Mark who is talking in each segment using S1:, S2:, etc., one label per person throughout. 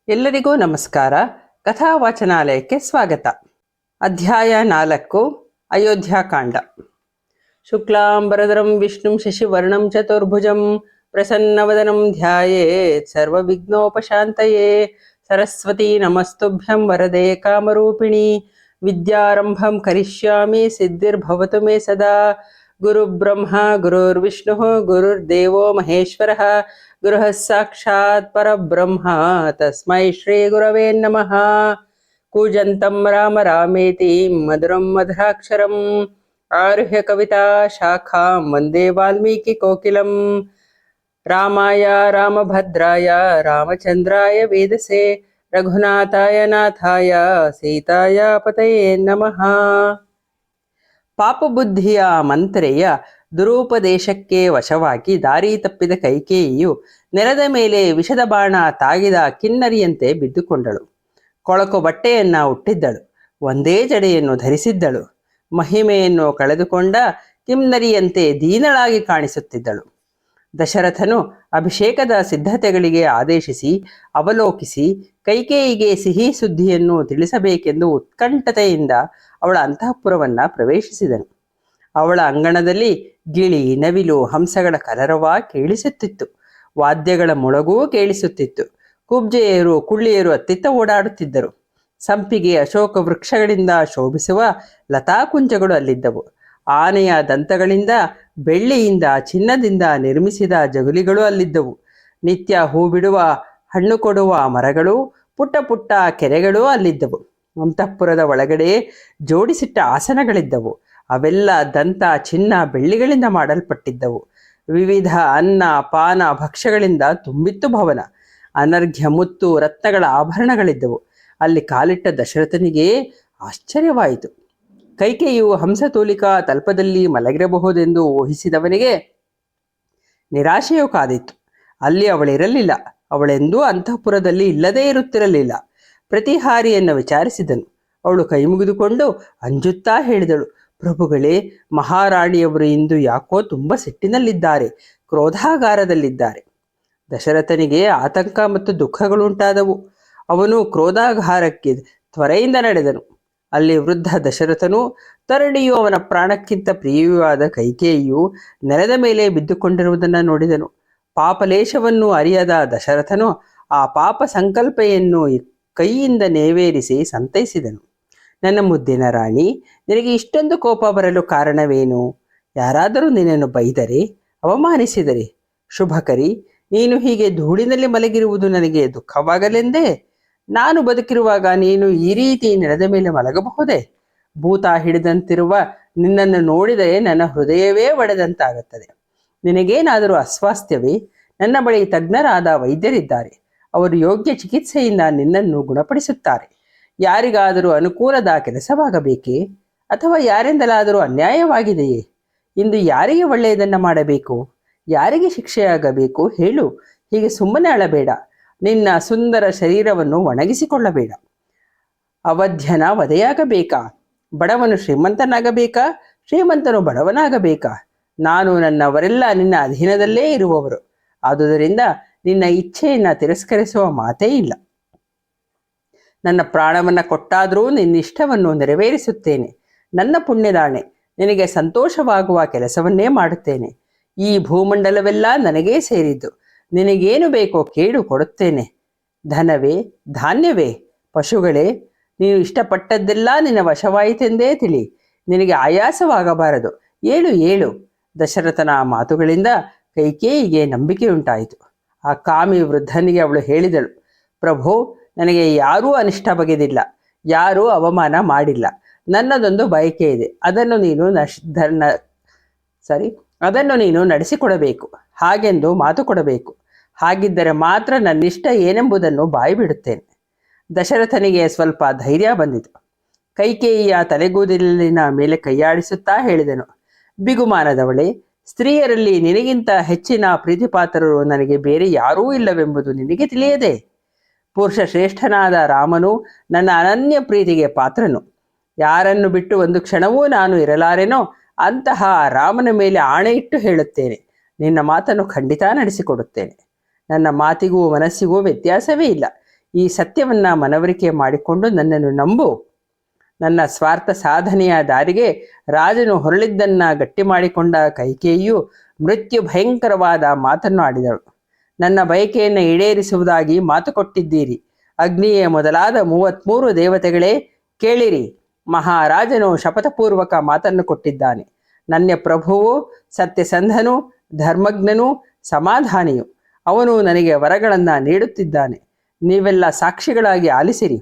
S1: ಎಲ್ಲರಿಗೂ ನಮಸ್ಕಾರ. ಕಥಾವಾಚನಾಲಯಕ್ಕೆ ಸ್ವಾಗತ. ಅಧ್ಯಾಯ 4. ಅಯೋಧ್ಯಾಕಾಂಡ. ಶುಕ್ಲಾಂಬರಧರಂ ವಿಷ್ಣುಂ ಶಶಿವರ್ಣಂ ಚತುರ್ಭುಜಂ ಪ್ರಸನ್ನವದನಂ ಧ್ಯಾಯೇತ್ ಸರ್ವವಿಘ್ನೋಪಶಾಂತಯೇ. ಸರಸ್ವತಿ ನಮಸ್ತುಭ್ಯಂ ವರದೆ ಕಾಮರೂಪಿಣಿ. ವಿದ್ಯಾರಂಭಂ ಕರಿಷ್ಯಾಮಿ ಸಿದ್ಧಿರ್ಭವತು ಮೇ ಸದಾ. ಗುರುಬ್ರಹ್ಮ ಗುರುರ್ವಿಷ್ಣು ಗುರುರ್ದೇವೋ ಮಹೇಶ್ವರಃ. ಗುರುಃ ಸಾಕ್ಷಾತ್ ಪರಬ್ರಹ್ಮ ತಸ್ಮೈ ಶ್ರೀ ಗುರವೇ ನಮಃ. ಕೂಜಂತಂ ರಾಮ ರಾಮೇತಿ ಮಧುರಂ ಮಧುರಾಕ್ಷರಂ ಆರುಹ್ಯ ಕವಿತಾ ಶಾಖಾಂ ವಂದೇ ವಾಲ್ಮೀಕಿ ಕೋಕಿಲಂ. ರಾಮಾಯ ರಾಮಭದ್ರಾಯ ರಾಮಚಂದ್ರಾಯ ವೇದಸೆ ರಘುನಾಥಾಯ ನಾಥಾಯ ಸೀತಾಯ ಪತಯೇ ನಮಃ. ಪಾಪಬುದ್ಧಿಯ ಮಂತ್ರೆಯ ದುರುಪದೇಶಕ್ಕೆ ವಶವಾಗಿ ದಾರಿ ತಪ್ಪಿದ ಕೈಕೇಯಿಯು ನೆಲದ ಮೇಲೆ ವಿಷದ ಬಾಣ ತಾಗಿದ ಕಿನ್ನರಿಯಂತೆ ಬಿದ್ದುಕೊಂಡಳು. ಕೊಳಕು ಬಟ್ಟೆಯನ್ನ ಉಟ್ಟಿದ್ದಳು. ಒಂದೇ ಜಡೆಯನ್ನು ಧರಿಸಿದ್ದಳು. ಮಹಿಮೆಯನ್ನು ಕಳೆದುಕೊಂಡ ಕಿನ್ನರಿಯಂತೆ ದೀನಳಾಗಿ ಕಾಣಿಸುತ್ತಿದ್ದಳು. ದಶರಥನು ಅಭಿಷೇಕದ ಸಿದ್ಧತೆಗಳಿಗೆ ಆದೇಶಿಸಿ ಅವಲೋಕಿಸಿ ಕೈಕೇಯಿಗೆ ಸಿಹಿ ಸುದ್ದಿಯನ್ನು ತಿಳಿಸಬೇಕೆಂದು ಉತ್ಕಂಠತೆಯಿಂದ ಅವಳ ಅಂತಃಪುರವನ್ನ ಪ್ರವೇಶಿಸಿದನು. ಅವಳ ಅಂಗಣದಲ್ಲಿ ಗಿಳಿ, ನವಿಲು, ಹಂಸಗಳ ಕಲರವ ಕೇಳಿಸುತ್ತಿತ್ತು. ವಾದ್ಯಗಳ ಮೊಳಗೂ ಕೇಳಿಸುತ್ತಿತ್ತು. ಕುಬ್ಜೆಯರು, ಕುಳ್ಳಿಯರು ಅತ್ತಿತ್ತ ಓಡಾಡುತ್ತಿದ್ದರು. ಸಂಪಿಗೆ, ಅಶೋಕ ವೃಕ್ಷಗಳಿಂದ ಶೋಭಿಸುವ ಲತಾಕುಂಜಗಳು ಅಲ್ಲಿದ್ದವು. ಆನೆಯ ದಂತಗಳಿಂದ, ಬೆಳ್ಳಿಯಿಂದ, ಚಿನ್ನದಿಂದ ನಿರ್ಮಿಸಿದ ಜಗುಲಿಗಳು ಅಲ್ಲಿದ್ದವು. ನಿತ್ಯ ಹೂ ಬಿಡುವ, ಹಣ್ಣು ಕೊಡುವ ಮರಗಳು, ಪುಟ್ಟ ಪುಟ್ಟ ಕೆರೆಗಳೂ ಅಲ್ಲಿದ್ದವು. ಅಂತಃಪುರದ ಒಳಗಡೆ ಜೋಡಿಸಿಟ್ಟ ಆಸನಗಳಿದ್ದವು. ಅವೆಲ್ಲ ದಂತ, ಚಿನ್ನ, ಬೆಳ್ಳಿಗಳಿಂದ ಮಾಡಲ್ಪಟ್ಟಿದ್ದವು. ವಿವಿಧ ಅನ್ನ ಪಾನ ಭಕ್ಷ್ಯಗಳಿಂದ ತುಂಬಿತ್ತು ಭವನ. ಅನರ್ಘ್ಯ ಮುತ್ತು ರತ್ನಗಳ ಆಭರಣಗಳಿದ್ದವು. ಅಲ್ಲಿ ಕಾಲಿಟ್ಟ ದಶರಥನಿಗೆ ಆಶ್ಚರ್ಯವಾಯಿತು. ಕೈಕೇಯಿಯು ಹಂಸತೂಲಿಕಾ ತಲ್ಪದಲ್ಲಿ ಮಲಗಿರಬಹುದೆಂದು ಊಹಿಸಿದವನಿಗೆ ನಿರಾಶೆಯು ಕಾದಿತ್ತು. ಅಲ್ಲಿ ಅವಳಿರಲಿಲ್ಲ. ಅವಳೆಂದೂ ಅಂತಃಪುರದಲ್ಲಿ ಇಲ್ಲದೇ ಇರುತ್ತಿರಲಿಲ್ಲ. ಪ್ರತಿಹಾರಿಯನ್ನು ವಿಚಾರಿಸಿದನು. ಅವಳು ಕೈ ಮುಗಿದುಕೊಂಡು ಅಂಜುತ್ತಾ ಹೇಳಿದಳು, ಪ್ರಭುಗಳೇ, ಮಹಾರಾಣಿಯವರು ಇಂದು ಯಾಕೋ ತುಂಬ ಸಿಟ್ಟಿನಲ್ಲಿದ್ದಾರೆ, ಕ್ರೋಧಾಗಾರದಲ್ಲಿದ್ದಾರೆ. ದಶರಥನಿಗೆ ಆತಂಕ ಮತ್ತು ದುಃಖಗಳುಂಟಾದವು. ಅವನು ಕ್ರೋಧಾಗಾರಕ್ಕೆ ತ್ವರೆಯಿಂದ ನಡೆದನು. ಅಲ್ಲಿ ವೃದ್ಧ ದಶರಥನು, ತರಣಿಯು ಅವನ ಪ್ರಾಣಕ್ಕಿಂತ ಪ್ರಿಯವೂ ಆದ ಕೈಕೇಯಿಯು ನೆಲದ ಮೇಲೆ ಬಿದ್ದುಕೊಂಡಿರುವುದನ್ನು ನೋಡಿದನು. ಪಾಪಲೇಶವನ್ನು ಅರಿಯದ ದಶರಥನು ಆ ಪಾಪ ಸಂಕಲ್ಪೆಯನ್ನು ಕೈಯಿಂದ ನೇವೇರಿಸಿ ಸಂತೈಸಿದನು. ನನ್ನ ಮುದ್ದಿನ ರಾಣಿ, ನಿನಗೆ ಇಷ್ಟೊಂದು ಕೋಪ ಬರಲು ಕಾರಣವೇನು? ಯಾರಾದರೂ ನಿನ್ನನ್ನು ಬೈದರೆ, ಅವಮಾನಿಸಿದರೆ ಶುಭಕರಿ, ನೀನು ಹೀಗೆ ಧೂಳಿನಲ್ಲಿ ಮಲಗಿರುವುದು ನನಗೆ ದುಃಖವಾಗಲೆಂದೇ? ನಾನು ಬದುಕಿರುವಾಗ ನೀನು ಈ ರೀತಿ ನೆಲದ ಮೇಲೆ ಮಲಗಬಹುದೇ? ಭೂತ ಹಿಡಿದಂತಿರುವ ನಿನ್ನನ್ನು ನೋಡಿದರೆ ನನ್ನ ಹೃದಯವೇ ಒಡೆದಂತಾಗುತ್ತದೆ. ನಿನಗೇನಾದರೂ ಅಸ್ವಾಸ್ಥ್ಯವೇ? ನನ್ನ ಬಳಿ ತಜ್ಞರಾದ ವೈದ್ಯರಿದ್ದಾರೆ. ಅವರು ಯೋಗ್ಯ ಚಿಕಿತ್ಸೆಯಿಂದ ನಿನ್ನನ್ನು ಗುಣಪಡಿಸುತ್ತಾರೆ. ಯಾರಿಗಾದರೂ ಅನುಕೂಲದ ಕೆಲಸವಾಗಬೇಕೇ? ಅಥವಾ ಯಾರಿಂದಲಾದರೂ ಅನ್ಯಾಯವಾಗಿದೆಯೇ? ಇಂದು ಯಾರಿಗೆ ಒಳ್ಳೆಯದನ್ನು ಮಾಡಬೇಕು? ಯಾರಿಗೆ ಶಿಕ್ಷೆಯಾಗಬೇಕು? ಹೇಳು. ಹೀಗೆ ಸುಮ್ಮನೆ ಅಳಬೇಡ. ನಿನ್ನ ಸುಂದರ ಶರೀರವನ್ನು ಒಣಗಿಸಿಕೊಳ್ಳಬೇಡ. ಅವಧ್ಯನ ವಧೆಯಾಗಬೇಕಾ? ಬಡವನು ಶ್ರೀಮಂತನಾಗಬೇಕಾ? ಶ್ರೀಮಂತನು ಬಡವನಾಗಬೇಕಾ? ನಾನು ನನ್ನವರೆಲ್ಲ ನಿನ್ನ ಅಧೀನದಲ್ಲೇ ಇರುವವರು. ಆದುದರಿಂದ ನಿನ್ನ ಇಚ್ಛೆಯನ್ನು ತಿರಸ್ಕರಿಸುವ ಮಾತೇ ಇಲ್ಲ. ನನ್ನ ಪ್ರಾಣವನ್ನು ಕೊಟ್ಟಾದರೂ ನಿನ್ನಿಷ್ಟವನ್ನು ನೆರವೇರಿಸುತ್ತೇನೆ. ನನ್ನ ಪುಣ್ಯದಾಣೆ, ನಿನಗೆ ಸಂತೋಷವಾಗುವ ಕೆಲಸವನ್ನೇ ಮಾಡುತ್ತೇನೆ. ಈ ಭೂಮಂಡಲವೆಲ್ಲ ನನಗೇ ಸೇರಿದ್ದು. ನಿನಗೇನು ಬೇಕೋ ಕೇಳು, ಕೊಡುತ್ತೇನೆ. ಧನವೇ, ಧಾನ್ಯವೇ, ಪಶುಗಳೇ, ನೀನು ಇಷ್ಟಪಟ್ಟದ್ದೆಲ್ಲ ನಿನ್ನ ವಶವಾಯಿತೆಂದೇ ತಿಳಿ. ನಿನಗೆ ಆಯಾಸವಾಗಬಾರದು. ಏಳು ಏಳು. ದಶರಥನ ಮಾತುಗಳಿಂದ ಕೈಕೇಯಿಗೆ ನಂಬಿಕೆಯುಂಟಾಯಿತು. ಆ ಕಾಮಿ ವೃದ್ಧನಿಗೆ ಅವಳು ಹೇಳಿದಳು, ಪ್ರಭು, ನನಗೆ ಯಾರೂ ಅನಿಷ್ಟ ಬಗೆದಿಲ್ಲ, ಯಾರೂ ಅವಮಾನ ಮಾಡಿಲ್ಲ. ನನ್ನದೊಂದು ಬಯಕೆ ಇದೆ. ಅದನ್ನು ನೀನು ನಡೆಸಿಕೊಡಬೇಕು. ಹಾಗೆಂದು ಮಾತು ಕೊಡಬೇಕು. ಹಾಗಿದ್ದರೆ ಮಾತ್ರ ನನ್ನಿಷ್ಟ ಏನೆಂಬುದನ್ನು ಬಾಯಿ ಬಿಡುತ್ತೇನೆ. ದಶರಥನಿಗೆ ಸ್ವಲ್ಪ ಧೈರ್ಯ ಬಂದಿತು. ಕೈಕೇಯಿಯ ತಲೆಗೂದಲಿನ ಮೇಲೆ ಕೈಯಾಡಿಸುತ್ತಾ ಹೇಳಿದನು, ಬಿಗುಮಾನದವಳೆ, ಸ್ತ್ರೀಯರಲ್ಲಿ ನಿನಗಿಂತ ಹೆಚ್ಚಿನ ಪ್ರೀತಿಪಾತ್ರರು ನನಗೆ ಬೇರೆ ಯಾರೂ ಇಲ್ಲವೆಂಬುದು ನಿನಗೆ ತಿಳಿಯದೆ? ಪುರುಷ ಶ್ರೇಷ್ಠನಾದ ರಾಮನು ನನ್ನ ಅನನ್ಯ ಪ್ರೀತಿಗೆ ಪಾತ್ರನು. ಯಾರನ್ನು ಬಿಟ್ಟು ಒಂದು ಕ್ಷಣವೂ ನಾನು ಇರಲಾರೆನೋ ಅಂತಹ ರಾಮನ ಮೇಲೆ ಆಣೆ ಇಟ್ಟು ಹೇಳುತ್ತೇನೆ, ನಿನ್ನ ಮಾತನ್ನು ಖಂಡಿತ ನಡೆಸಿಕೊಡುತ್ತೇನೆ. ನನ್ನ ಮಾತಿಗೂ ಮನಸ್ಸಿಗೂ ವ್ಯತ್ಯಾಸವೇ ಇಲ್ಲ. ಈ ಸತ್ಯವನ್ನು ಮನವರಿಕೆ ಮಾಡಿಕೊಂಡು ನನ್ನನ್ನು ನಂಬು. ನನ್ನ ಸ್ವಾರ್ಥ ಸಾಧನೆಯ ದಾರಿಗೆ ರಾಜನು ಹೊರಳಿದ್ದನ್ನ ಗಟ್ಟಿ ಮಾಡಿಕೊಂಡ ಕೈಕೇಯಿಯು ಮೃತ್ಯು ಭಯಂಕರವಾದ ಮಾತನ್ನು ಆಡಿದಳು. ನನ್ನ ಬಯಕೆಯನ್ನು ಈಡೇರಿಸುವುದಾಗಿ ಮಾತು ಕೊಟ್ಟಿದ್ದೀರಿ. ಅಗ್ನಿಯೇ ಮೊದಲಾದ 33 ದೇವತೆಗಳೇ ಕೇಳಿರಿ. ಮಹಾರಾಜನು ಶಪಥಪೂರ್ವಕ ಮಾತನ್ನು ಕೊಟ್ಟಿದ್ದಾನೆ. ನನ್ನ ಪ್ರಭುವು ಸತ್ಯಸಂಧನು, ಧರ್ಮಜ್ಞನು, ಸಮಾಧಾನಿಯು. ಅವನು ನನಗೆ ವರಗಳನ್ನು ನೀಡುತ್ತಿದ್ದಾನೆ. ನೀವೆಲ್ಲ ಸಾಕ್ಷಿಗಳಾಗಿ ಆಲಿಸಿರಿ.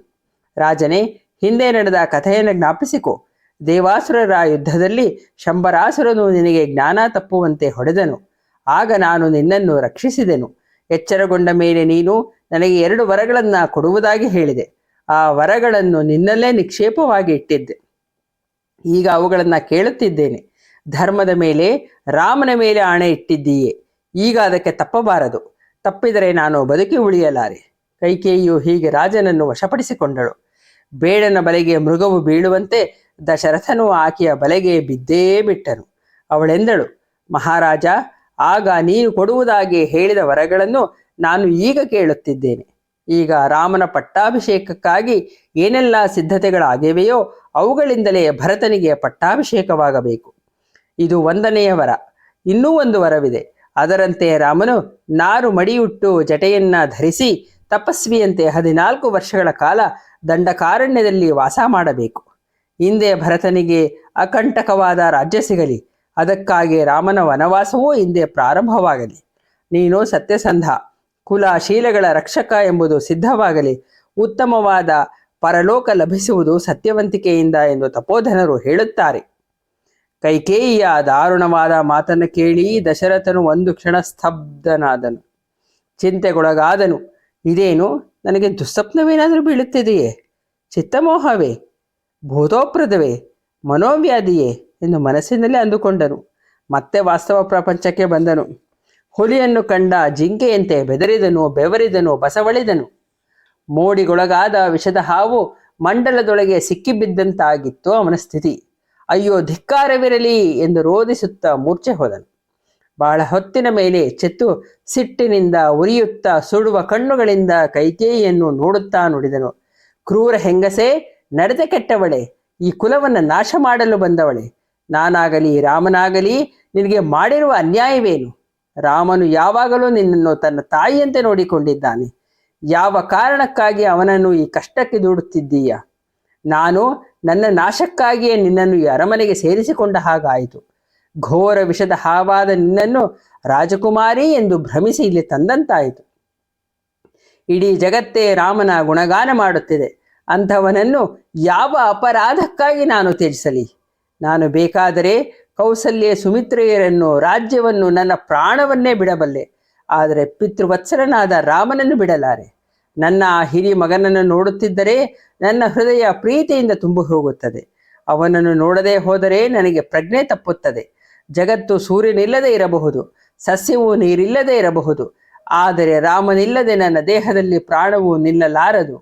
S1: ರಾಜನೇ, ಹಿಂದೆ ನಡೆದ ಕಥೆಯನ್ನು ಜ್ಞಾಪಿಸಿಕೊ. ದೇವಾಸುರರ ಯುದ್ಧದಲ್ಲಿ ಶಂಬರಾಸುರನು ನಿನಗೆ ಜ್ಞಾನ ತಪ್ಪುವಂತೆ ಹೊಡೆದನು. ಆಗ ನಾನು ನಿನ್ನನ್ನು ರಕ್ಷಿಸಿದೆನು. ಎಚ್ಚರಗೊಂಡ ಮೇಲೆ ನೀನು ನನಗೆ 2 ವರಗಳನ್ನು ಕೊಡುವುದಾಗಿ ಹೇಳಿದೆ. ಆ ವರಗಳನ್ನು ನಿನ್ನಲ್ಲೇ ನಿಕ್ಷೇಪವಾಗಿ ಇಟ್ಟಿದ್ದೆ. ಈಗ ಅವುಗಳನ್ನು ಕೇಳುತ್ತಿದ್ದೇನೆ. ಧರ್ಮದ ಮೇಲೆ, ರಾಮನ ಮೇಲೆ ಆಣೆ ಇಟ್ಟಿದ್ದೀಯೆ. ಈಗ ಅದಕ್ಕೆ ತಪ್ಪಬಾರದು. ತಪ್ಪಿದರೆ ನಾನು ಬದುಕಿ ಉಳಿಯಲಾರೆ. ಕೈಕೇಯಿಯು ಹೀಗೆ ರಾಜನನ್ನು ವಶಪಡಿಸಿಕೊಂಡಳು. ಬೇಡನ ಬಲೆಗೆ ಮೃಗವು ಬೀಳುವಂತೆ ದಶರಥನು ಆಕೆಯ ಬಲೆಗೆ ಬಿದ್ದೇ ಬಿಟ್ಟನು. ಅವಳೆಂದಳು, ಮಹಾರಾಜ, ಆಗ ನೀನು ಕೊಡುವುದಾಗಿ ಹೇಳಿದ ವರಗಳನ್ನು ನಾನು ಈಗ ಕೇಳುತ್ತಿದ್ದೇನೆ. ಈಗ ರಾಮನ ಪಟ್ಟಾಭಿಷೇಕಕ್ಕಾಗಿ ಏನೆಲ್ಲ ಸಿದ್ಧತೆಗಳಾಗಿವೆಯೋ ಅವುಗಳಿಂದಲೇ ಭರತನಿಗೆ ಪಟ್ಟಾಭಿಷೇಕವಾಗಬೇಕು. ಇದು 1ನೆಯ ವರ. ಇನ್ನೂ ಒಂದು ವರವಿದೆ. ಅದರಂತೆ ರಾಮನು ನಾರು ಮಡಿಯುಟ್ಟು ಜಟೆಯನ್ನ ಧರಿಸಿ ತಪಸ್ವಿಯಂತೆ 14 ವರ್ಷಗಳ ಕಾಲ ದಂಡಕಾರಣ್ಯದಲ್ಲಿ ವಾಸ ಮಾಡಬೇಕು. ಹಿಂದೆ ಭರತನಿಗೆ ಅಕಂಟಕವಾದ ರಾಜ್ಯ ಸಿಗಲಿ. ಅದಕ್ಕಾಗಿ ರಾಮನ ವನವಾಸವೂ ಹಿಂದೆ ಪ್ರಾರಂಭವಾಗಲಿ. ನೀನು ಸತ್ಯಸಂಧ, ಕುಲಶೀಲಗಳ ರಕ್ಷಕ ಎಂಬುದು ಸಿದ್ಧವಾಗಲಿ. ಉತ್ತಮವಾದ ಪರಲೋಕ ಲಭಿಸುವುದು ಸತ್ಯವಂತಿಕೆಯಿಂದ ಎಂದು ತಪೋಧನರು ಹೇಳುತ್ತಾರೆ. ಕೈಕೇಯಿಯ ದಾರುಣವಾದ ಮಾತನ್ನು ಕೇಳಿ ದಶರಥನು ಒಂದು ಕ್ಷಣ ಸ್ತಬ್ಧನಾದನು. ಚಿಂತೆಗೊಳಗಾದನು. ಇದೇನು, ನನಗೆ ದುಸ್ವಪ್ನವೇನಾದರೂ ಬೀಳುತ್ತಿದೆಯೇ? ಚಿತ್ತಮೋಹವೇ? ಭೂತೋಪ್ರದವೇ? ಮನೋವ್ಯಾಧಿಯೇ ಎಂದು ಮನಸ್ಸಿನಲ್ಲಿ ಅಂದುಕೊಂಡನು. ಮತ್ತೆ ವಾಸ್ತವ ಪ್ರಪಂಚಕ್ಕೆ ಬಂದನು. ಹುಲಿಯನ್ನು ಕಂಡ ಜಿಂಕೆಯಂತೆ ಬೆದರಿದನು, ಬೆವರಿದನು, ಬಸವಳಿದನು. ಮೋಡಿಗೊಳಗಾದ ವಿಷದ ಹಾವು ಮಂಡಲದೊಳಗೆ ಸಿಕ್ಕಿಬಿದ್ದಂತಾಗಿತ್ತು ಅವನ ಸ್ಥಿತಿ. ಅಯ್ಯೋ, ಧಿಕ್ಕಾರವಿರಲಿ ಎಂದು ರೋಧಿಸುತ್ತಾ ಮೂರ್ಛೆ ಹೋದನು. ಬಹಳ ಹೊತ್ತಿನ ಮೇಲೆ ಚೆತ್ತು ಸಿಟ್ಟಿನಿಂದ ಉರಿಯುತ್ತಾ ಸುಡುವ ಕಣ್ಣುಗಳಿಂದ ಕೈಕೇಯಿಯನ್ನು ನೋಡುತ್ತಾ ನುಡಿದನು. ಕ್ರೂರ ಹೆಂಗಸೇ, ನಡೆದ ಕೆಟ್ಟವಳೆ, ಈ ಕುಲವನ್ನು ನಾಶ ಮಾಡಲು ಬಂದವಳೆ, ನಾನಾಗಲಿ ರಾಮನಾಗಲಿ ನಿನಗೆ ಮಾಡಿರುವ ಅನ್ಯಾಯವೇನು? ರಾಮನು ಯಾವಾಗಲೂ ನಿನ್ನನ್ನು ತನ್ನ ತಾಯಿಯಂತೆ ನೋಡಿಕೊಂಡಿದ್ದಾನೆ. ಯಾವ ಕಾರಣಕ್ಕಾಗಿ ಅವನನ್ನು ಈ ಕಷ್ಟಕ್ಕೆ ದೂಡುತ್ತಿದ್ದೀಯ? ನಾನು ನನ್ನ ನಾಶಕ್ಕಾಗಿಯೇ ನಿನ್ನನ್ನು ಈ ಅರಮನೆಗೆ ಸೇರಿಸಿಕೊಂಡ ಹಾಗಾಯಿತು. ಘೋರ ವಿಷದ ಹಾವಾದ ನಿನ್ನನ್ನು ರಾಜಕುಮಾರಿ ಎಂದು ಭ್ರಮಿಸಿ ಇಲ್ಲಿ ತಂದಂತಾಯಿತು. ಇಡೀ ಜಗತ್ತೇ ರಾಮನ ಗುಣಗಾನ ಮಾಡುತ್ತಿದೆ. ಅಂಥವನನ್ನು ಯಾವ ಅಪರಾಧಕ್ಕಾಗಿ ನಾನು ತ್ಯಜಿಸಲಿ? ನಾನು ಬೇಕಾದರೆ ಕೌಸಲ್ಯ ಸುಮಿತ್ರೆಯರನ್ನು, ರಾಜ್ಯವನ್ನು, ನನ್ನ ಪ್ರಾಣವನ್ನೇ ಬಿಡಬಲ್ಲೆ. ಆದರೆ ಪಿತೃವತ್ಸಲನಾದ ರಾಮನನ್ನು ಬಿಡಲಾರೆ. ನನ್ನ ಹಿರಿ ಮಗನನ್ನು ನೋಡುತ್ತಿದ್ದರೆ ನನ್ನ ಹೃದಯ ಪ್ರೀತಿಯಿಂದ ತುಂಬಿ ಹೋಗುತ್ತದೆ. ಅವನನ್ನು ನೋಡದೆ ಹೋದರೆ ನನಗೆ ಪ್ರಜ್ಞೆ ತಪ್ಪುತ್ತದೆ. ಜಗತ್ತು ಸೂರ್ಯನಿಲ್ಲದೆ ಇರಬಹುದು, ಸಸ್ಯವು ನೀರಿಲ್ಲದೆ ಇರಬಹುದು, ಆದರೆ ರಾಮನಿಲ್ಲದೆ ನನ್ನ ದೇಹದಲ್ಲಿ ಪ್ರಾಣವು ನಿಲ್ಲಲಾರದು.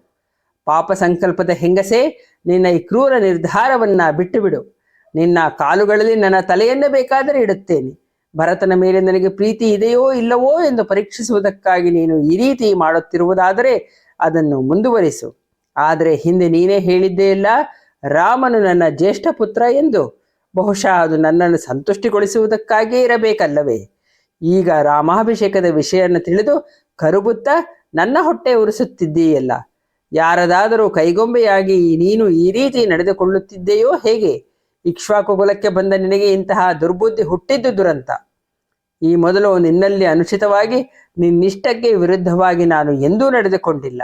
S1: ಪಾಪ ಸಂಕಲ್ಪದ ಹೆಂಗಸೇ, ನಿನ್ನ ಈ ಕ್ರೂರ ನಿರ್ಧಾರವನ್ನ ಬಿಟ್ಟು ಬಿಡು. ನಿನ್ನ ಕಾಲುಗಳಲ್ಲಿ ನನ್ನ ತಲೆಯನ್ನೇ ಬೇಕಾದರೆ ಇಡುತ್ತೇನೆ. ಭರತನ ಮೇಲೆ ನನಗೆ ಪ್ರೀತಿ ಇದೆಯೋ ಇಲ್ಲವೋ ಎಂದು ಪರೀಕ್ಷಿಸುವುದಕ್ಕಾಗಿ ನೀನು ಈ ರೀತಿ ಮಾಡುತ್ತಿರುವುದಾದರೆ ಅದನ್ನು ಮುಂದುವರಿಸು. ಆದರೆ ಹಿಂದೆ ನೀನೇ ಹೇಳಿದ್ದೇ ಇಲ್ಲ, ರಾಮನು ನನ್ನ ಜ್ಯೇಷ್ಠ ಪುತ್ರ ಎಂದು. ಬಹುಶಃ ಅದು ನನ್ನನ್ನು ಸಂತುಷ್ಟಿಗೊಳಿಸುವುದಕ್ಕಾಗಿಯೇ ಇರಬೇಕಲ್ಲವೇ? ಈಗ ರಾಮಾಭಿಷೇಕದ ವಿಷಯವನ್ನು ತಿಳಿದು ಕರುಬುತ್ತಾ ನನ್ನ ಹೊಟ್ಟೆ ಉರಿಸುತ್ತಿದ್ದೀಯಲ್ಲ. ಯಾರದಾದರೂ ಕೈಗೊಂಬೆಯಾಗಿ ನೀನು ಈ ರೀತಿ ನಡೆದುಕೊಳ್ಳುತ್ತಿದ್ದೆಯೋ ಹೇಗೆ? ಇಕ್ಷ್ವಾಕು ಕುಲಕ್ಕೆ ಬಂದ ನಿನಗೆ ಇಂತಹ ದುರ್ಬುದ್ಧಿ ಹುಟ್ಟಿದ್ದು ದುರಂತ. ಈ ಮೊದಲು ನಿನ್ನಲ್ಲಿ ಅನುಚಿತವಾಗಿ, ನಿನ್ನಿಷ್ಟಕ್ಕೆ ವಿರುದ್ಧವಾಗಿ ನಾನು ಎಂದೂ ನಡೆದುಕೊಂಡಿಲ್ಲ.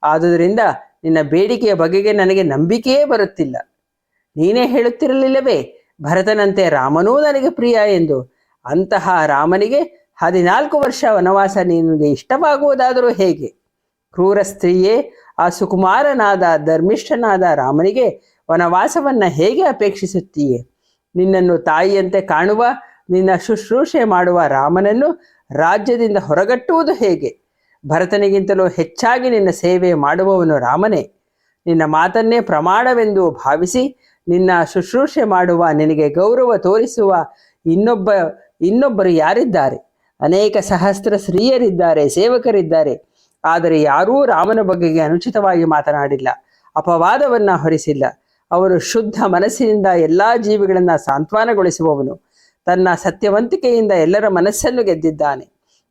S1: ಆದುದರಿಂದ ನಿನ್ನ ಬೇಡಿಕೆಯ ಬಗೆಗೆ ನನಗೆ ನಂಬಿಕೆಯೇ ಬರುತ್ತಿಲ್ಲ. ನೀನೇ ಹೇಳುತ್ತಿರಲಿಲ್ಲವೇ, ಭರತನಂತೆ ರಾಮನೂ ನನಗೆ ಪ್ರಿಯ ಎಂದು? ಅಂತಹ ರಾಮನಿಗೆ 14 ವರ್ಷ ವನವಾಸ ನಿನಗೆ ಇಷ್ಟವಾಗುವುದಾದರೂ ಹೇಗೆ? ಕ್ರೂರ ಸ್ತ್ರೀಯೇ, ಆ ಸುಕುಮಾರನಾದ ಧರ್ಮಿಷ್ಠನಾದ ರಾಮನಿಗೆ ವನವಾಸವನ್ನು ಹೇಗೆ ಅಪೇಕ್ಷಿಸುತ್ತೀಯೇ? ನಿನ್ನನ್ನು ತಾಯಿಯಂತೆ ಕಾಣುವ, ನಿನ್ನ ಶುಶ್ರೂಷೆ ಮಾಡುವ ರಾಮನನ್ನು ರಾಜ್ಯದಿಂದ ಹೊರಗಟ್ಟುವುದು ಹೇಗೆ? ಭರತನಿಗಿಂತಲೂ ಹೆಚ್ಚಾಗಿ ನಿನ್ನ ಸೇವೆ ಮಾಡುವವನು ರಾಮನೇ. ನಿನ್ನ ಮಾತನ್ನೇ ಪ್ರಮಾಣವೆಂದು ಭಾವಿಸಿ ನಿನ್ನ ಶುಶ್ರೂಷೆ ಮಾಡುವ, ನಿನಗೆ ಗೌರವ ತೋರಿಸುವ ಇನ್ನೊಬ್ಬರು ಯಾರಿದ್ದಾರೆ? ಅನೇಕ ಸಹಸ್ರ ಸ್ತ್ರೀಯರಿದ್ದಾರೆ, ಸೇವಕರಿದ್ದಾರೆ. ಆದರೆ ಯಾರೂ ರಾಮನ ಬಗೆಗೆ ಅನುಚಿತವಾಗಿ ಮಾತನಾಡಿಲ್ಲ, ಅಪವಾದವನ್ನ ಹೊರಿಸಿಲ್ಲ. ಅವನು ಶುದ್ಧ ಮನಸ್ಸಿನಿಂದ ಎಲ್ಲಾ ಜೀವಿಗಳನ್ನ ಸಾಂತ್ವನಗೊಳಿಸುವವನು. ತನ್ನ ಸತ್ಯವಂತಿಕೆಯಿಂದ ಎಲ್ಲರ ಮನಸ್ಸನ್ನು ಗೆದ್ದಿದ್ದಾನೆ,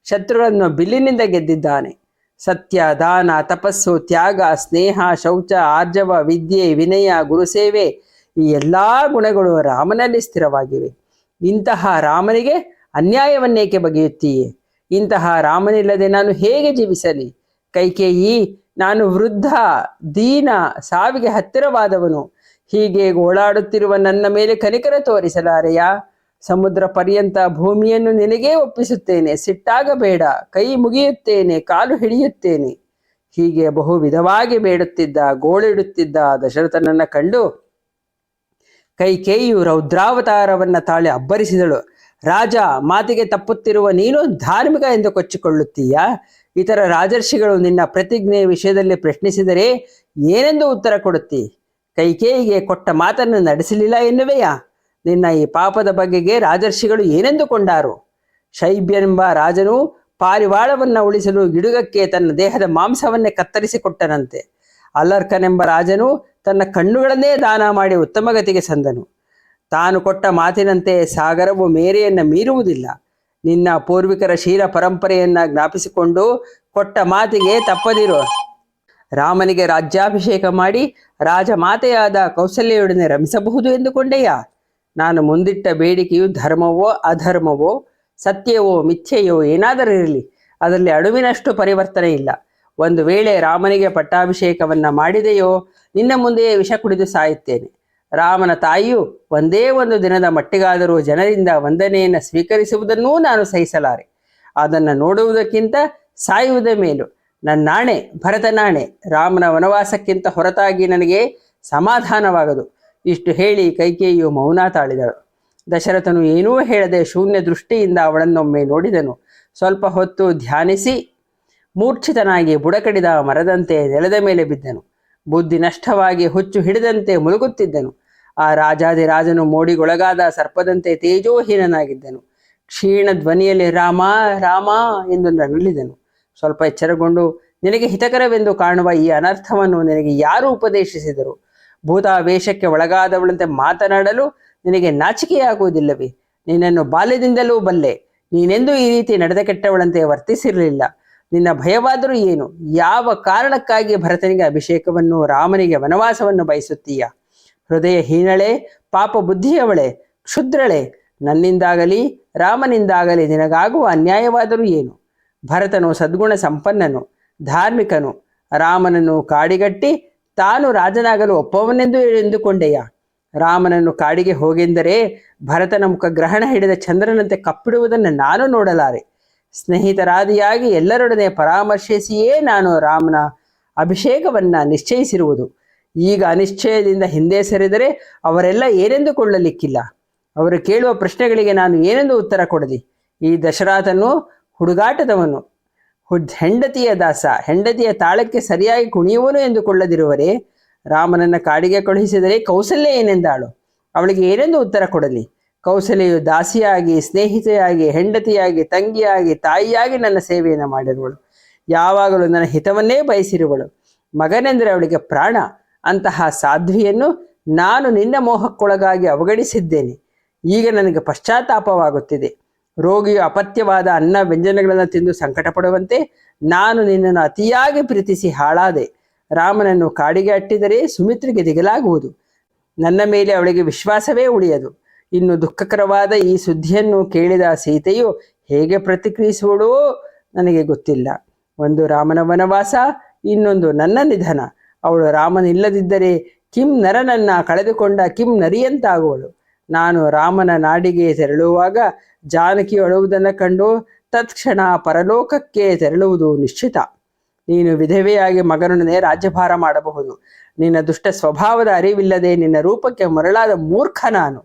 S1: ಶತ್ರುಗಳನ್ನು ಬಿಲ್ಲಿನಿಂದ ಗೆದ್ದಿದ್ದಾನೆ. ಸತ್ಯ, ದಾನ, ತಪಸ್ಸು, ತ್ಯಾಗ, ಸ್ನೇಹ, ಶೌಚ, ಆರ್ಜವ, ವಿದ್ಯೆ, ವಿನಯ, ಗುರುಸೇವೆ, ಈ ಎಲ್ಲಾ ಗುಣಗಳು ರಾಮನಲ್ಲಿ ಸ್ಥಿರವಾಗಿವೆ. ಇಂತಹ ರಾಮನಿಗೆ ಅನ್ಯಾಯವನ್ನೇಕೆ ಬಗೆಯುತ್ತೀಯೇ? ಇಂತಹ ರಾಮನಿಲ್ಲದೆ ನಾನು ಹೇಗೆ ಜೀವಿಸಲಿ? ಕೈಕೇಯಿ, ನಾನು ವೃದ್ಧ, ದೀನ, ಸಾವಿಗೆ ಹತ್ತಿರವಾದವನು. ಹೀಗೆ ಗೋಳಾಡುತ್ತಿರುವ ನನ್ನ ಮೇಲೆ ಕನಿಕರ ತೋರಿಸಲಾರೆಯ? ಸಮುದ್ರ ಪರ್ಯಂತ ಭೂಮಿಯನ್ನು ನಿನಗೇ ಒಪ್ಪಿಸುತ್ತೇನೆ, ಸಿಟ್ಟಾಗಬೇಡ, ಕೈ ಮುಗಿಯುತ್ತೇನೆ, ಕಾಲು ಹಿಡಿಯುತ್ತೇನೆ. ಹೀಗೆ ಬಹು ವಿಧವಾಗಿ ಬೇಡುತ್ತಿದ್ದ, ಗೋಳಿಡುತ್ತಿದ್ದ ದಶರಥನನ್ನ ಕಂಡು ಕೈಕೇಯಿಯು ರೌದ್ರಾವತಾರವನ್ನ ತಾಳಿ ಅಬ್ಬರಿಸಿದಳು. ರಾಜ, ಮಾತಿಗೆ ತಪ್ಪುತ್ತಿರುವ ನೀನು ಧಾರ್ಮಿಕ ಎಂದು ಕೊಚ್ಚಿಕೊಳ್ಳುತ್ತೀಯ? ಇತರ ರಾಜರ್ಷಿಗಳು ನಿನ್ನ ಪ್ರತಿಜ್ಞೆಯ ವಿಷಯದಲ್ಲಿ ಪ್ರಶ್ನಿಸಿದರೆ ಏನೆಂದು ಉತ್ತರ ಕೊಡುತ್ತಿ? ಕೈಕೇಯಿಗೆ ಕೊಟ್ಟ ಮಾತನ್ನು ನಡೆಸಲಿಲ್ಲ ಎನ್ನುವೆಯಾ? ನಿನ್ನ ಈ ಪಾಪದ ಬಗೆಗೆ ರಾಜರ್ಷಿಗಳು ಏನೆಂದುಕೊಂಡಾರು? ಶೈಬ್ಯನೆಂಬ ರಾಜನು ಪಾರಿವಾಳವನ್ನ ಉಳಿಸಲು ಗಿಡುಗಕ್ಕೆ ತನ್ನ ದೇಹದ ಮಾಂಸವನ್ನೇ ಕತ್ತರಿಸಿಕೊಟ್ಟನಂತೆ. ಅಲರ್ಕನೆಂಬ ರಾಜನು ತನ್ನ ಕಣ್ಣುಗಳನ್ನೇ ದಾನ ಮಾಡಿ ಉತ್ತಮಗತಿಗೆ ಸಂದನು. ತಾನು ಕೊಟ್ಟ ಮಾತಿನಂತೆ ಸಾಗರವು ಮೇರೆಯನ್ನ ಮೀರುವುದಿಲ್ಲ. ನಿನ್ನ ಪೂರ್ವಿಕರ ಶೀಲ ಪರಂಪರೆಯನ್ನ ಜ್ಞಾಪಿಸಿಕೊಂಡು ಕೊಟ್ಟ ಮಾತಿಗೆ ತಪ್ಪದಿರು. ರಾಮನಿಗೆ ರಾಜ್ಯಾಭಿಷೇಕ ಮಾಡಿ ರಾಜಮಾತೆಯಾದ ಕೌಸಲ್ಯೆಯೊಡನೆ ರಮಿಸಬಹುದು ಎಂದುಕೊಂಡೆಯಾ? ನಾನು ಮುಂದಿಟ್ಟ ಬೇಡಿಕೆಯು ಧರ್ಮವೋ ಅಧರ್ಮವೋ, ಸತ್ಯವೋ ಮಿಥ್ಯೆಯೋ ಏನಾದರಿರಲಿ, ಅದರಲ್ಲಿ ಅಣುವಿನಷ್ಟು ಪರಿವರ್ತನೆ ಇಲ್ಲ. ಒಂದು ವೇಳೆ ರಾಮನಿಗೆ ಪಟ್ಟಾಭಿಷೇಕವನ್ನ ಮಾಡಿದೆಯೋ, ನಿನ್ನ ಮುಂದೆಯೇ ವಿಷ ಕುಡಿದು ಸಾಯುತ್ತೇನೆ. ರಾಮನ ತಾಯಿಯು ಒಂದೇ ಒಂದು ದಿನದ ಮಟ್ಟಿಗಾದರೂ ಜನರಿಂದ ವಂದನೆಯನ್ನು ಸ್ವೀಕರಿಸುವುದನ್ನೂ ನಾನು ಸಹಿಸಲಾರೆ. ಅದನ್ನು ನೋಡುವುದಕ್ಕಿಂತ ಸಾಯುವುದೇ ಮೇಲು. ನನ್ನಾಣೆ, ಭರತನಾಣೆ, ರಾಮನ ವನವಾಸಕ್ಕಿಂತ ಹೊರತಾಗಿ ನನಗೆ ಸಮಾಧಾನವಾಗದು. ಇಷ್ಟು ಹೇಳಿ ಕೈಕೇಯಿಯು ಮೌನ ತಾಳಿದಳು. ದಶರಥನು ಏನೂ ಹೇಳದೆ ಶೂನ್ಯ ದೃಷ್ಟಿಯಿಂದ ಅವಳನ್ನೊಮ್ಮೆ ನೋಡಿದನು. ಸ್ವಲ್ಪ ಹೊತ್ತು ಧ್ಯಾನಿಸಿ ಮೂರ್ಛಿತನಾಗಿ ಬುಡಕಡಿದ ಮರದಂತೆ ನೆಲದ ಮೇಲೆ ಬಿದ್ದನು. ಬುದ್ಧಿ ನಷ್ಟವಾಗಿ ಹುಚ್ಚು ಹಿಡಿದಂತೆ ಮುಳುಗುತ್ತಿದ್ದನು. ಆ ರಾಜಾದಿರಾಜನು ಮೋಡಿಗೊಳಗಾದ ಸರ್ಪದಂತೆ ತೇಜೋಹೀನನಾಗಿದ್ದನು. ಕ್ಷೀಣ ಧ್ವನಿಯಲ್ಲಿ ರಾಮ ರಾಮ ಎಂದು ನರಳಿದನು. ಸ್ವಲ್ಪ ಎಚ್ಚರಗೊಂಡು, ನಿನಗೆ ಹಿತಕರವೆಂದು ಕಾಣುವ ಈ ಅನರ್ಥವನ್ನು ನಿನಗೆ ಯಾರು ಉಪದೇಶಿಸಿದರು? ಭೂತಾವೇಶಕ್ಕೆ ಒಳಗಾದವಳಂತೆ ಮಾತನಾಡಲು ನಿನಗೆ ನಾಚಿಕೆಯಾಗುವುದಿಲ್ಲವೇ? ನಿನ್ನನ್ನು ಬಾಲ್ಯದಿಂದಲೂ ಬಲ್ಲೆ. ನೀನೆಂದೂ ಈ ರೀತಿ ನಡೆದ ಕೆಟ್ಟವಳಂತೆ ವರ್ತಿಸಿರಲಿಲ್ಲ. ನಿನ್ನ ಭಯವಾದರೂ ಏನು? ಯಾವ ಕಾರಣಕ್ಕಾಗಿ ಭರತನಿಗೆ ಅಭಿಷೇಕವನ್ನು, ರಾಮನಿಗೆ ವನವಾಸವನ್ನು ಬಯಸುತ್ತೀಯ? ಹೃದಯ ಹೀನಳೆ, ಪಾಪ ಬುದ್ಧಿಯವಳೆ, ಕ್ಷುದ್ರಳೆ. ನನ್ನಿಂದಾಗಲಿ ರಾಮನಿಂದಾಗಲಿ ನಿನಗಾಗುವ ಅನ್ಯಾಯವಾದರೂ ಏನು? ಭರತನು ಸದ್ಗುಣ ಸಂಪನ್ನನು, ಧಾರ್ಮಿಕನು. ರಾಮನನ್ನು ಕಾಡಿಗಟ್ಟಿ ತಾನು ರಾಜನಾಗಲು ಒಪ್ಪವನೆಂದು ಎಂದುಕೊಂಡೆಯ? ರಾಮನನ್ನು ಕಾಡಿಗೆ ಹೋಗೆಂದರೆ ಭರತನ ಮುಖ ಗ್ರಹಣ ಹಿಡಿದ ಚಂದ್ರನಂತೆ ಕಪ್ಪಿಡುವುದನ್ನು ನಾನು ನೋಡಲಾರೆ. ಸ್ನೇಹಿತರಾದಿಯಾಗಿ ಎಲ್ಲರೊಡನೆ ಪರಾಮರ್ಶಿಸಿಯೇ ನಾನು ರಾಮನ ಅಭಿಷೇಕವನ್ನ ನಿಶ್ಚಯಿಸಿರುವುದು. ಈಗ ಅನಿಶ್ಚಯದಿಂದ ಹಿಂದೆ ಸರಿದರೆ ಅವರೆಲ್ಲ ಏನೆಂದುಕೊಳ್ಳಲಿಕ್ಕಿಲ್ಲ. ಅವರು ಕೇಳುವ ಪ್ರಶ್ನೆಗಳಿಗೆ ನಾನು ಏನೆಂದು ಉತ್ತರ ಕೊಡಲಿ? ಈ ದಶರಥನು ಹುಡುಗಾಟದವನು, ಹೆಂಡತಿಯ ದಾಸ, ಹೆಂಡತಿಯ ತಾಳಕ್ಕೆ ಸರಿಯಾಗಿ ಕುಣಿಯುವನು ಎಂದುಕೊಳ್ಳದಿರುವರೇ? ರಾಮನನ್ನ ಕಾಡಿಗೆ ಕಳುಹಿಸಿದರೆ ಕೌಸಲ್ಯ ಏನೆಂದಾಳು? ಅವಳಿಗೆ ಏನೆಂದು ಉತ್ತರ ಕೊಡಲಿ? ಕೌಸಲ್ಯೆಯು ದಾಸಿಯಾಗಿ, ಸ್ನೇಹಿತೆಯಾಗಿ, ಹೆಂಡತಿಯಾಗಿ, ತಂಗಿಯಾಗಿ, ತಾಯಿಯಾಗಿ ನನ್ನ ಸೇವೆಯನ್ನು ಮಾಡಿರುವಳು. ಯಾವಾಗಲೂ ನನ್ನ ಹಿತವನ್ನೇ ಬಯಸಿರುವಳು. ಮಗನೆಂದರೆ ಅವಳಿಗೆ ಪ್ರಾಣ. ಅಂತಹ ಸಾಧ್ವಿಯನ್ನು ನಾನು ನಿನ್ನ ಮೋಹಕ್ಕೊಳಗಾಗಿ ಅವಗಣಿಸಿದ್ದೇನೆ. ಈಗ ನನಗೆ ಪಶ್ಚಾತ್ತಾಪವಾಗುತ್ತಿದೆ. ರೋಗಿಯು ಅಪಥ್ಯವಾದ ಅನ್ನ ವ್ಯಂಜನಗಳನ್ನು ತಿಂದು ಸಂಕಟ ಪಡುವಂತೆ ನಾನು ನಿನ್ನನ್ನು ಅತಿಯಾಗಿ ಪ್ರೀತಿಸಿ ಹಾಳಾದೆ. ರಾಮನನ್ನು ಕಾಡಿಗೆ ಅಟ್ಟಿದರೆ ಸುಮಿತ್ರೆಗೆ ದಿಗಲಾಗುವುದು. ನನ್ನ ಮೇಲೆ ಅವಳಿಗೆ ವಿಶ್ವಾಸವೇ ಉಳಿಯದು. ಇನ್ನು ದುಃಖಕರವಾದ ಈ ಸುದ್ದಿಯನ್ನು ಕೇಳಿದ ಸೀತೆಯು ಹೇಗೆ ಪ್ರತಿಕ್ರಿಯಿಸುವಳೋ ನನಗೆ ಗೊತ್ತಿಲ್ಲ. ಒಂದು ರಾಮನ ವನವಾಸ, ಇನ್ನೊಂದು ನನ್ನ ನಿಧನ. ಅವಳು ರಾಮನಿಲ್ಲದಿದ್ದರೆ ಕಿಂ ನರನನ್ನ ಕಳೆದುಕೊಂಡ ಕಿಂ ನರಿಯಂತಾಗುವಳು. ನಾನು ರಾಮನ ನಾಡಿಗೆ ತೆರಳುವಾಗ ಜಾನಕಿ ಅಳುವುದನ್ನು ಕಂಡು ತತ್ಕ್ಷಣ ಪರಲೋಕಕ್ಕೆ ತೆರಳುವುದು ನಿಶ್ಚಿತ. ನೀನು ವಿಧವೆಯಾಗಿ ಮಗನೊಡನೆ ರಾಜ್ಯಭಾರ ಮಾಡಬಹುದು. ನಿನ್ನ ದುಷ್ಟ ಸ್ವಭಾವದ ಅರಿವಿಲ್ಲದೆ ನಿನ್ನ ರೂಪಕ್ಕೆ ಮರಳಾದ ಮೂರ್ಖ ನಾನು.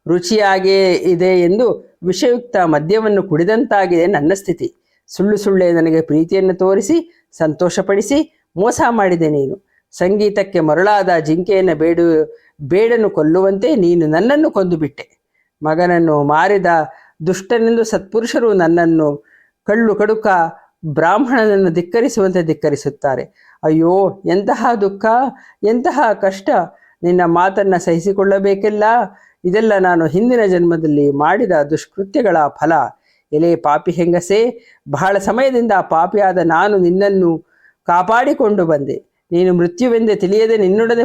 S1: ರುಚಿಯಾಗೇ ಇದೆ ಎಂದು ವಿಷಯುಕ್ತ ಮದ್ಯವನ್ನು ಕುಡಿದಂತಾಗಿದೆ ನನ್ನ ಸ್ಥಿತಿ. ಸುಳ್ಳು ಸುಳ್ಳೇ ನನಗೆ ಪ್ರೀತಿಯನ್ನು ತೋರಿಸಿ ಸಂತೋಷಪಡಿಸಿ ಮೋಸ ಮಾಡಿದೆ ನೀನು. ಸಂಗೀತಕ್ಕೆ ಮರಳಾದ ಜಿಂಕೆಯನ್ನು ಬೇಡನ್ನು ಕೊಲ್ಲುವಂತೆ ನೀನು ನನ್ನನ್ನು ಕೊಂದು ಬಿಟ್ಟೆ. ಮಗನನ್ನು ಮಾರಿದ ದುಷ್ಟನೆಂದು ಸತ್ಪುರುಷರು ನನ್ನನ್ನು ಕಳ್ಳು ಕಡುಕ ಬ್ರಾಹ್ಮಣನನ್ನು ಧಿಕ್ಕರಿಸುವಂತೆ ಧಿಕ್ಕರಿಸುತ್ತಾರೆ. ಅಯ್ಯೋ, ಎಂತಹ ದುಃಖ, ಎಂತಹ ಕಷ್ಟ! ನಿನ್ನ ಮಾತನ್ನು ಸಹಿಸಿಕೊಳ್ಳಬೇಕಿಲ್ಲ. ಇದೆಲ್ಲ ನಾನು ಹಿಂದಿನ ಜನ್ಮದಲ್ಲಿ ಮಾಡಿದ ದುಷ್ಕೃತ್ಯಗಳ ಫಲ. ಎಲೆ ಪಾಪಿ ಹೆಂಗಸೇ, ಬಹಳ ಸಮಯದಿಂದ ಪಾಪಿಯಾದ ನಾನು ನಿನ್ನನ್ನು ಕಾಪಾಡಿಕೊಂಡು ಬಂದೆ. ನೀನು ಮೃತ್ಯುವೆಂದೇ ತಿಳಿಯದೆ ನಿನ್ನೊಡನೆ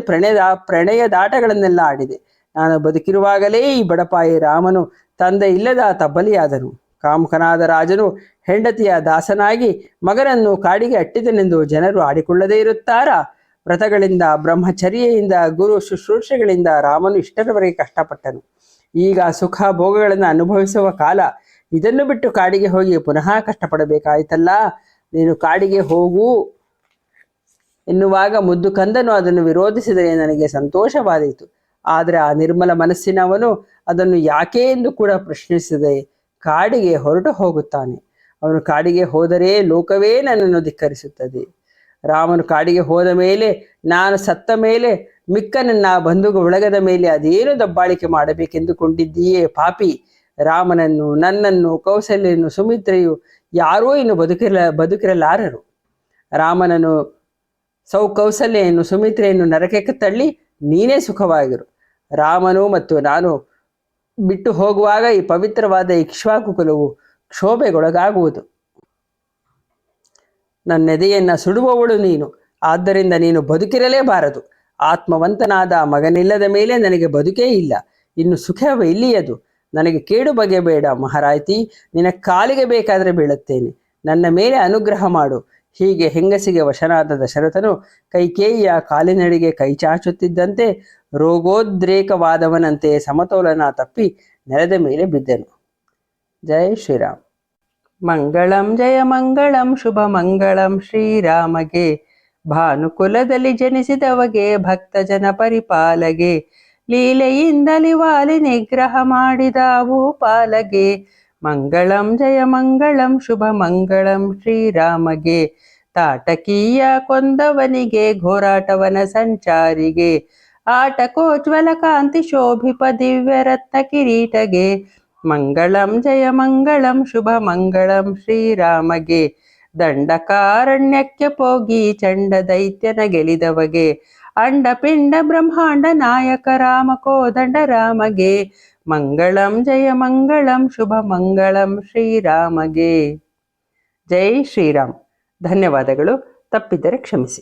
S1: ಪ್ರಣಯದಾಟಗಳನ್ನೆಲ್ಲ ಆಡಿದೆ. ನಾನು ಬದುಕಿರುವಾಗಲೇ ಈ ಬಡಪಾಯಿ ರಾಮನು ತಂದೆ ಇಲ್ಲದ ತಬ್ಬಲಿಯಾದನು. ಕಾಮುಕನಾದ ರಾಜನು ಹೆಂಡತಿಯ ದಾಸನಾಗಿ ಮಗನನ್ನು ಕಾಡಿಗೆ ಅಟ್ಟಿದನೆಂದು ಜನರು ಆಡಿಕೊಳ್ಳದೇ ಇರುತ್ತಾರಾ? ವ್ರತಗಳಿಂದ, ಬ್ರಹ್ಮಚರ್ಯೆಯಿಂದ, ಗುರು ಶುಶ್ರೂಷೆಗಳಿಂದ ರಾಮನು ಇಷ್ಟರವರೆಗೆ ಕಷ್ಟಪಟ್ಟನು. ಈಗ ಸುಖ ಭೋಗಗಳನ್ನು ಅನುಭವಿಸುವ ಕಾಲ. ಇದನ್ನು ಬಿಟ್ಟು ಕಾಡಿಗೆ ಹೋಗಿ ಪುನಃ ಕಷ್ಟಪಡಬೇಕಾಯ್ತಲ್ಲ. ನೀನು ಕಾಡಿಗೆ ಹೋಗು ಎನ್ನುವಾಗ ಮುದ್ದು ಕಂದನು ಅದನ್ನು ವಿರೋಧಿಸಿದರೆ ನನಗೆ ಸಂತೋಷವಾದೀತು. ಆದರೆ ಆ ನಿರ್ಮಲ ಮನಸ್ಸಿನವನು ಅದನ್ನು ಯಾಕೆ ಎಂದು ಕೂಡ ಪ್ರಶ್ನಿಸದೆ ಕಾಡಿಗೆ ಹೊರಟು ಹೋಗುತ್ತಾನೆ. ಅವನು ಕಾಡಿಗೆ ಹೋದರೆ ಲೋಕವೇ ನನ್ನನ್ನು ಧಿಕ್ಕರಿಸುತ್ತದೆ. ರಾಮನು ಕಾಡಿಗೆ ಹೋದ ಮೇಲೆ, ನಾನು ಸತ್ತ ಮೇಲೆ ಮಿಕ್ಕ ನನ್ನ ಬಂಧುಗ ಒಳಗದ ಮೇಲೆ ಅದೇನು ದಬ್ಬಾಳಿಕೆ ಮಾಡಬೇಕೆಂದುಕೊಂಡಿದ್ದೀಯೇ ಪಾಪಿ? ರಾಮನನ್ನು, ನನ್ನನ್ನು, ಕೌಸಲ್ಯನ್ನು, ಸುಮಿತ್ರೆಯು ಯಾರೂ ಇನ್ನು ಬದುಕಿರಲಾರರು. ರಾಮನನ್ನು, ಕೌಸಲ್ಯನ್ನು, ಸುಮಿತ್ರೆಯನ್ನು ನರಕಕ್ಕೆ ತಳ್ಳಿ ನೀನೇ ಸುಖವಾಗಿರು. ರಾಮನು ಮತ್ತು ನಾನು ಬಿಟ್ಟು ಹೋಗುವಾಗ ಈ ಪವಿತ್ರವಾದ ಇಕ್ಷ್ವಾಕು ಕುಲವು ಕ್ಷೋಭೆಗೊಳಗಾಗುವುದು. ನನ್ನೆದೆಯನ್ನು ಸುಡುವವಳು ನೀನು. ಆದ್ದರಿಂದ ನೀನು ಬದುಕಿರಲೇಬಾರದು. ಆತ್ಮವಂತನಾದ ಮಗನಿಲ್ಲದ ಮೇಲೆ ನನಗೆ ಬದುಕೇ ಇಲ್ಲ. ಇನ್ನು ಸುಖವೇ ಇಲ್ಲಿಯದು. ನನಗೆ ಕೇಡು ಬಗೆಬೇಡ ಮಹಾರಾಯ್ತಿ. ನಿನ್ನ ಕಾಲಿಗೆ ಬೇಕಾದರೆ ಬೀಳುತ್ತೇನೆ. ನನ್ನ ಮೇಲೆ ಅನುಗ್ರಹ ಮಾಡು. ಹೀಗೆ ಹೆಂಗಸಿಗೆ ವಶನಾದ ದಶರಥನು ಕೈಕೇಯಿಯ ಕಾಲಿನಡಿಗೆ ಕೈಚಾಚುತ್ತಿದ್ದಂತೆ ರೋಗೋದ್ರೇಕವಾದವನಂತೆ ಸಮತೋಲನ ತಪ್ಪಿ ನೆಲದ ಮೇಲೆ ಬಿದ್ದನು. ಜೈ ಶ್ರೀರಾಮ್. ಮಂಗಳಂ ಜಯ ಮಂಗಳಂ ಶುಭ ಮಂಗಳಂ ಶ್ರೀರಾಮಗೆ. ಭಾನುಕುಲದಲ್ಲಿ ಜನಿಸಿದವಗೆ ಭಕ್ತ ಜನ ಪರಿಪಾಲಗೆ. ಲೀಲೆಯಿಂದಲಿ ವಾಲಿ ನಿಗ್ರಹ ಮಾಡಿದ ಭೂಪಾಲಗೆ. ಮಂಗಳಂ ಜಯ ಮಂಗಳಂ ಶುಭ ಮಂಗಳಂ ಶ್ರೀರಾಮಗೆ. ತಾಟಕೀಯ ಕೊಂದವನಿಗೆ ಘೋರಾಟವನ ಸಂಚಾರಿಗೆ. ಆಟಕೋಜ್ವಲ ಕಾಂತಿ ಶೋಭಿಪ ದಿವ್ಯ ರತ್ನ ಕಿರೀಟಗೆ. ಮಂಗಳಂ ಜಯ ಮಂಗಳಂ ಶುಭ ಮಂಗಳಂ ಶ್ರೀರಾಮಗೆ. ದಂಡಕಾರಣ್ಯಕ್ಕೆ ಪೋಗಿ ಚಂಡ ದೈತ್ಯನ ಗೆಲಿದವಗೆ. ಅಂಡ ಪಿಂಡ ಬ್ರಹ್ಮಾಂಡ ನಾಯಕ ರಾಮ ಕೋದಂಡ ರಾಮಗೆ. ಮಂಗಳಂ ಜಯ ಮಂಗಳಂ ಶುಭ ಮಂಗಳಂ ಶ್ರೀರಾಮಗೆ. ಜೈ ಶ್ರೀರಾಮ್. ಧನ್ಯವಾದಗಳು. ತಪ್ಪಿದ್ದರೆ ಕ್ಷಮಿಸಿ.